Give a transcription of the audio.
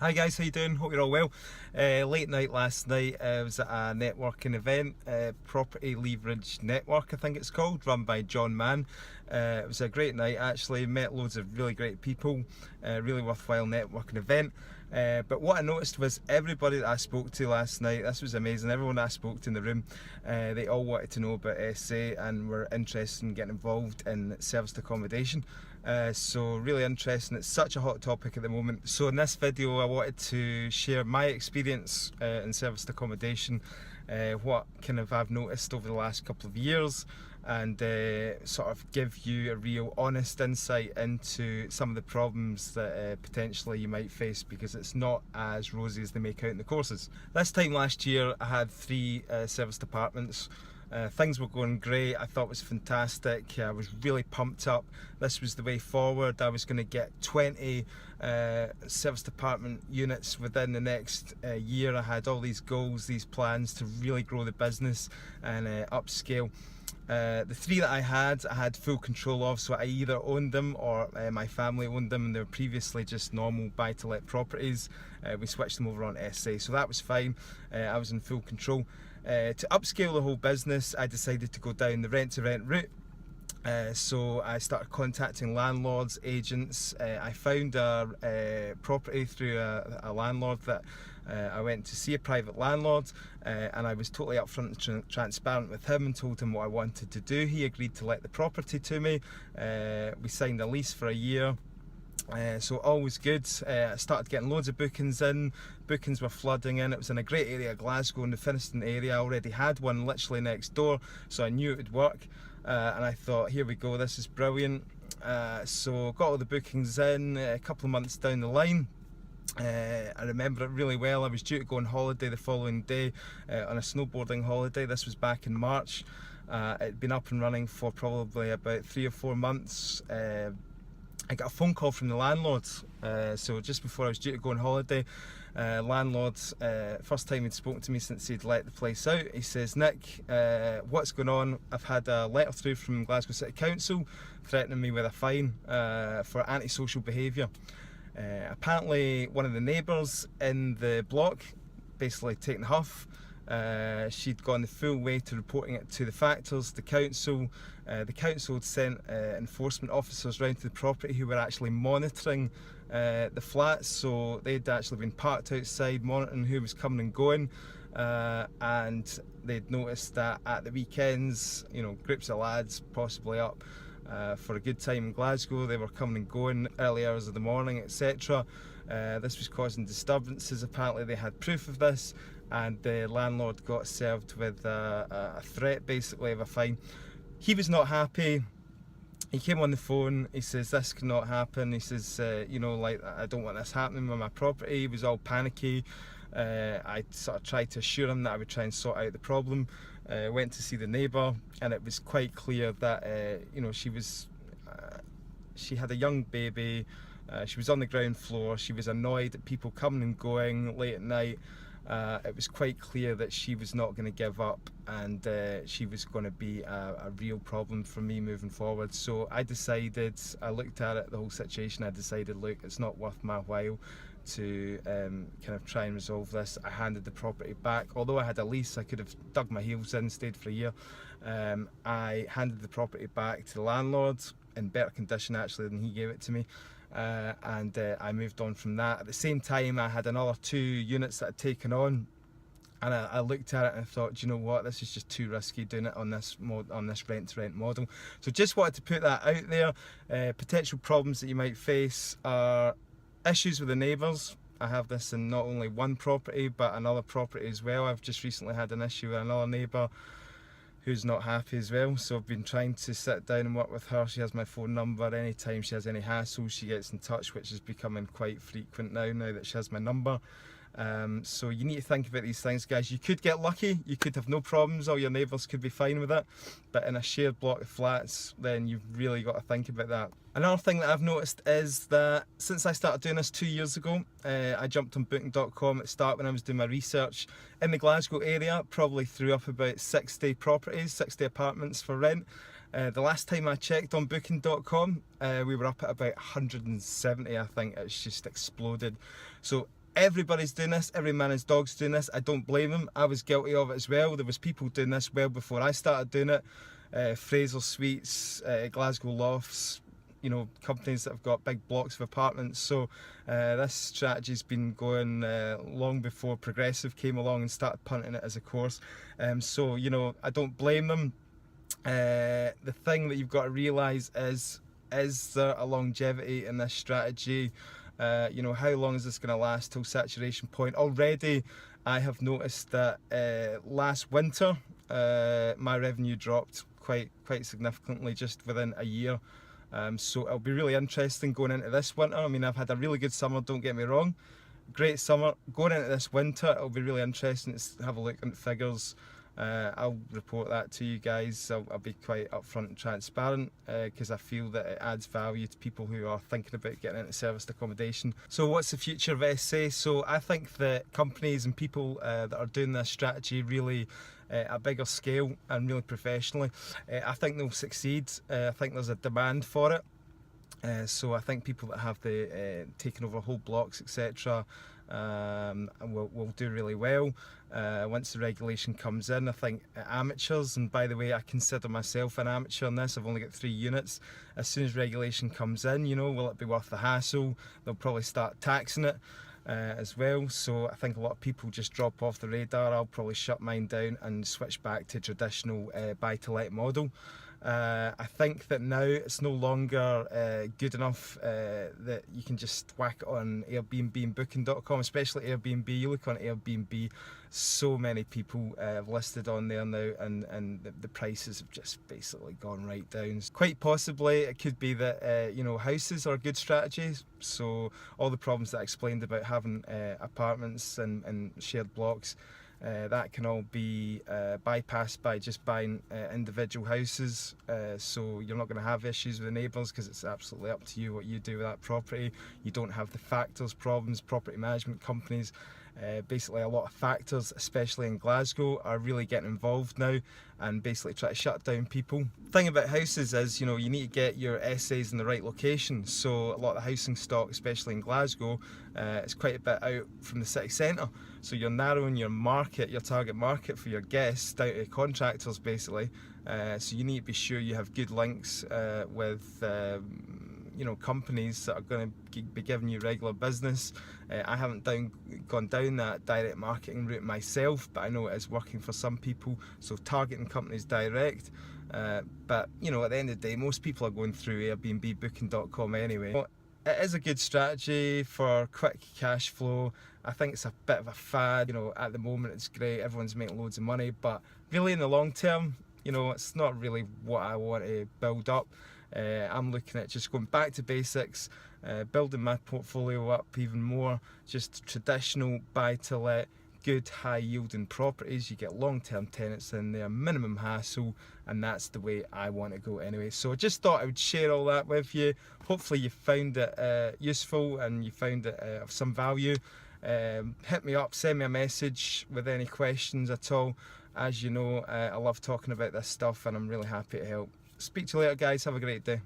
Hi guys, how you doing? Hope you're all well. Late night last night, I was at a networking event, Property Leverage Network I think it's called, run by John Mann. It was a great night actually, met loads of really great people, really worthwhile networking event. But what I noticed was everybody that I spoke to last night, this was amazing, everyone that I spoke to in the room, they all wanted to know about SA and were interested in getting involved in serviced accommodation. So really interesting, it's such a hot topic at the moment. So in this video I wanted to share my experience in serviced accommodation, what kind of I've noticed over the last couple of years, and sort of give you a real honest insight into some of the problems that potentially you might face, because it's not as rosy as they make out in the courses. This time last year I had 3 serviced apartments. Things were going great, I thought it was fantastic, I was really pumped up. This was the way forward. I was going to get 20 serviced apartment units within the next year. I had all these goals, these plans to really grow the business and upscale. The 3 that I had full control of, so I either owned them or my family owned them, and they were previously just normal buy-to-let properties. We switched them over on SA, so that was fine. I was in full control. To upscale the whole business, I decided to go down the rent-to-rent route. So I started contacting landlords, agents. I found a property through a landlord that I went to see, a private landlord, and I was totally upfront and transparent with him and told him what I wanted to do. He agreed to let the property to me. We signed a lease for a year. So all was good. I started getting loads of bookings in. Bookings were flooding in. It was in a great area of Glasgow, in the Finnieston area. I already had one literally next door, so I knew it would work. And I thought, here we go, this is brilliant. So got all the bookings in. A couple of months down the line, I remember it really well. I was due to go on holiday the following day, on a snowboarding holiday. This was back in March. It had been up and running for probably about 3 or 4 months. I got a phone call from the landlord, so just before I was due to go on holiday. Landlord, first time he'd spoken to me since he'd let the place out. He says, "Nick, what's going on? I've had a letter through from Glasgow City Council threatening me with a fine for antisocial behaviour. Apparently one of the neighbours in the block basically taken the huff. She'd gone the full way to reporting it to the factors, the council. The council had sent enforcement officers round to the property who were actually monitoring the flats, so they'd actually been parked outside monitoring who was coming and going, and they'd noticed that at the weekends, you know, groups of lads possibly up for a good time in Glasgow, they were coming and going early hours of the morning, etc. This was causing disturbances. Apparently they had proof of this, and the landlord got served with a threat basically of a fine. He was not happy. He came on the phone, he says, "This cannot happen." He says, you know, like, "I don't want this happening with my property." He was all panicky. I sort of tried to assure him that I would try and sort out the problem. Went to see the neighbour, and it was quite clear that you know, she had a young baby. She was on the ground floor. She was annoyed at people coming and going late at night. It was quite clear that she was not going to give up, and she was going to be a real problem for me moving forward. So I decided, I looked at it, the whole situation, I decided, look, it's not worth my while to kind of try and resolve this. I handed the property back. Although I had a lease, I could have dug my heels in, stayed for a year. I handed the property back to the landlord in better condition actually than he gave it to me. And I moved on from that. At the same time, I had another 2 units that I'd taken on, and I looked at it and I thought, do you know what, this is just too risky doing it on this rent-to-rent model. So just wanted to put that out there. Potential problems that you might face are issues with the neighbours. I have this in not only one property but another property as well. I've just recently had an issue with another neighbour who's not happy as well, so I've been trying to sit down and work with her. She has my phone number. Anytime she has any hassles, she gets in touch, which is becoming quite frequent now that she has my number. So you need to think about these things, guys. You could get lucky, you could have no problems, all your neighbours could be fine with it, but in a shared block of flats, then you've really got to think about that. Another thing that I've noticed is that since I started doing this 2 years ago, I jumped on booking.com at the start when I was doing my research in the Glasgow area, probably threw up about 60 properties, 60 apartments for rent. The last time I checked on booking.com, we were up at about 170, I think. It's just exploded. So everybody's doing this, every man and his dog's doing this. I don't blame them. I was guilty of it as well. There was people doing this well before I started doing it. Fraser Suites, Glasgow Lofts, you know, companies that have got big blocks of apartments. So this strategy's been going long before Progressive came along and started punting it as a course. So, you know, I don't blame them. The thing that you've got to realise is there a longevity in this strategy? You know, how long is this going to last till saturation point? Already I have noticed that last winter my revenue dropped quite significantly just within a year. So it'll be really interesting going into this winter. I mean, I've had a really good summer, don't get me wrong, great summer. Going into this winter, it'll be really interesting to have a look at figures. I'll report that to you guys. I'll be quite upfront and transparent because I feel that it adds value to people who are thinking about getting into serviced accommodation. So what's the future of SA? So I think that companies and people that are doing this strategy really at a bigger scale and really professionally, I think they'll succeed. I think there's a demand for it. So I think people that have the taken over whole blocks, etc., will do really well. Once the regulation comes in, I think amateurs, and by the way, I consider myself an amateur in this, I've only got 3 units. As soon as regulation comes in, you know, will it be worth the hassle? They'll probably start taxing it as well. So I think a lot of people just drop off the radar. I'll probably shut mine down and switch back to traditional buy-to-let model. I think that now it's no longer good enough that you can just whack it on Airbnb and Booking.com, especially Airbnb. You look on Airbnb, so many people have listed on there now, and the prices have just basically gone right down. Quite possibly it could be that you know, houses are a good strategy. So all the problems that I explained about having apartments and shared blocks, that can all be bypassed by just buying individual houses. So you're not going to have issues with the neighbours because it's absolutely up to you what you do with that property. You don't have the factors problems. Property management companies, basically a lot of factors, especially in Glasgow, are really getting involved now and basically try to shut down people. The thing about houses is, you know, you need to get your essays in the right location. So a lot of the housing stock, especially in Glasgow, is quite a bit out from the city centre. So you're narrowing your market, your target market for your guests down to contractors basically. So you need to be sure you have good links with you know, companies that are going to be giving you regular business. I haven't gone down that direct marketing route myself, but I know it is working for some people, so targeting companies direct. But you know, at the end of the day, most people are going through Airbnb, Booking.com anyway. It is a good strategy for quick cash flow. I think it's a bit of a fad. You know, at the moment it's great, everyone's making loads of money, but really in the long term, you know, it's not really what I want to build up. I'm looking at just going back to basics, building my portfolio up even more, just traditional buy-to-let, good high yielding properties. You get long-term tenants in there, minimum hassle, and that's the way I want to go anyway. So I just thought I would share all that with you. Hopefully you found it useful and you found it of some value. Hit me up, send me a message with any questions at all. As you know, I love talking about this stuff and I'm really happy to help. Speak to you later, guys. Have a great day.